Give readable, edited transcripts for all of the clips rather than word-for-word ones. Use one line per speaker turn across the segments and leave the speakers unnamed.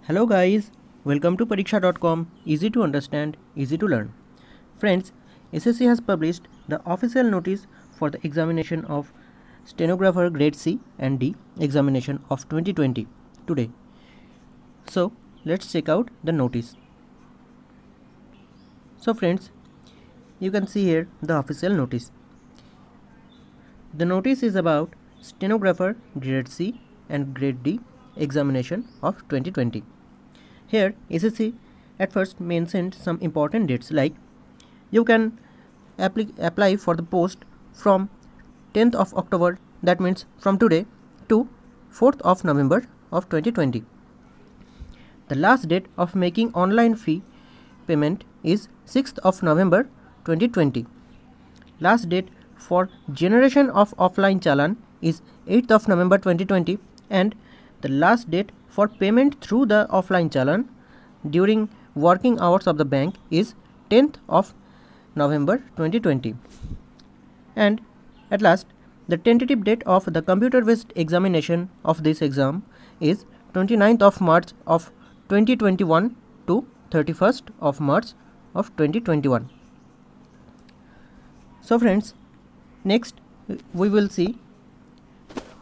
Hello guys, welcome to pariksha.com. Easy to understand, easy to learn. Friends, SSC has published the official notice for the examination of stenographer grade C and D examination of 2020 today. So, let's check out the notice. So friends, you can see here the official notice. The notice is about stenographer grade C and grade D examination of 2020. Here SSC at first mentioned some important dates like you can apply for the post from 10th of October, that means from today, to 4th of November of 2020. The last date of making online fee payment is 6th of November 2020. Last date for generation of offline challan is 8th of November 2020, and the last date for payment through the offline challan during working hours of the bank is 10th of November 2020. And at last, the tentative date of the computer-based examination of this exam is 29th of March of 2021 to 31st of March of 2021. So friends, next we will see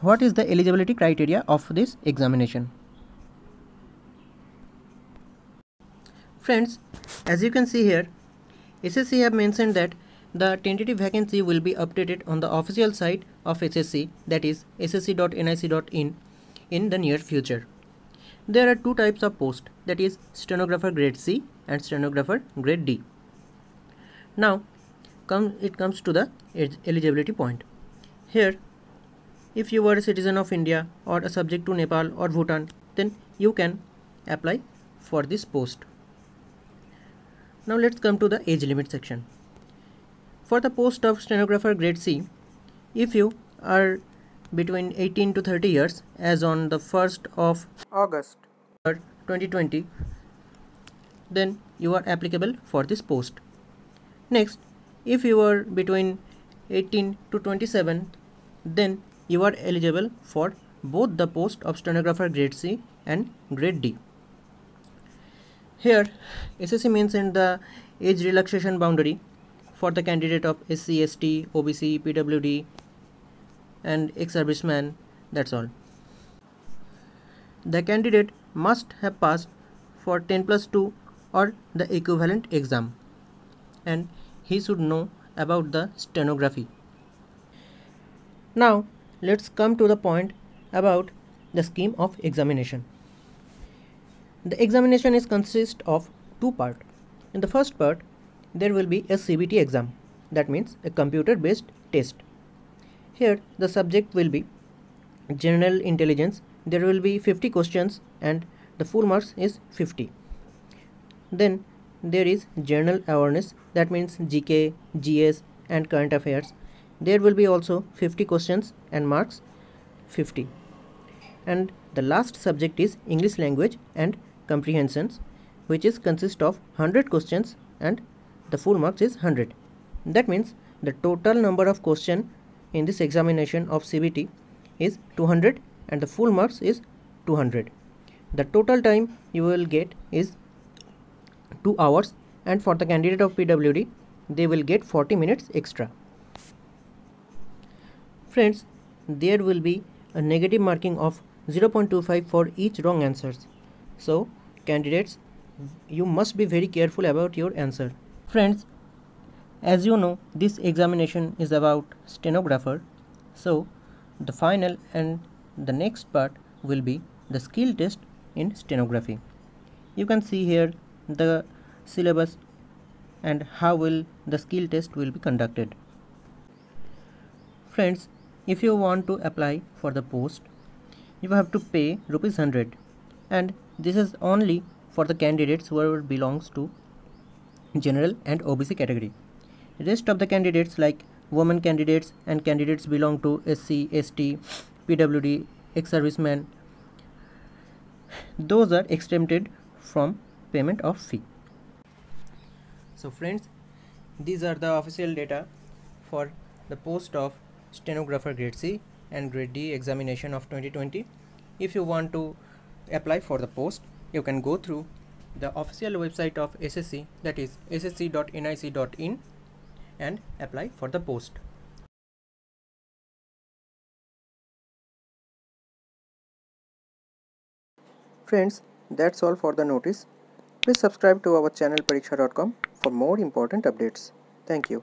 what is the eligibility criteria of this examination. Friends, as you can see here, SSC have mentioned that the tentative vacancy will be updated on the official site of SSC, that is ssc.nic.in, in the near future. There are two types of post, that is stenographer grade C and stenographer grade D. Now it comes to the eligibility point. Here, if you are a citizen of India or a subject to Nepal or Bhutan, then you can apply for this post. Now let's come to the age limit section. For the post of stenographer grade C, if you are between 18 to 30 years as on the 1st of August 2020, then you are applicable for this post. Next, if you are between 18 to 27, then you are eligible for both the post of stenographer grade C and grade D. Here, SSC mentioned the age relaxation boundary for the candidate of SC, ST, OBC, PWD and ex-serviceman, that's all. The candidate must have passed for 10+2 or the equivalent exam, and he should know about the stenography. Now let's come to the point about the scheme of examination. The examination is consist of two parts. In the first part, there will be a CBT exam, that means a computer based test. Here the subject will be general intelligence. There will be 50 questions and the full marks is 50. Then there is general awareness, that means GK, GS and current affairs. There will be also 50 questions and marks 50. And the last subject is English language and comprehensions, which is consist of 100 questions and the full marks is 100. That means the total number of questions in this examination of CBT is 200 and the full marks is 200. The total time you will get is 2 hours, and for the candidate of PWD they will get 40 minutes extra. Friends, there will be a negative marking of 0.25 for each wrong answers. So candidates, you must be very careful about your answer. Friends, as you know, this examination is about stenographer. So the final and the next part will be the skill test in stenography. You can see here the syllabus and how will the skill test will be conducted. Friends, if you want to apply for the post, you have to pay ₹100, and this is only for the candidates who belongs to general and OBC category. Rest of the candidates like women candidates and candidates belong to SC, ST, PWD, ex-serviceman, those are exempted from payment of fee. So friends, these are the official data for the post of stenographer grade C and grade D examination of 2020. If you want to apply for the post, you can go through the official website of SSC, that is ssc.nic.in, and apply for the post. Friends, that's all for the notice. Please subscribe to our channel pariksha.com for more important updates. Thank you.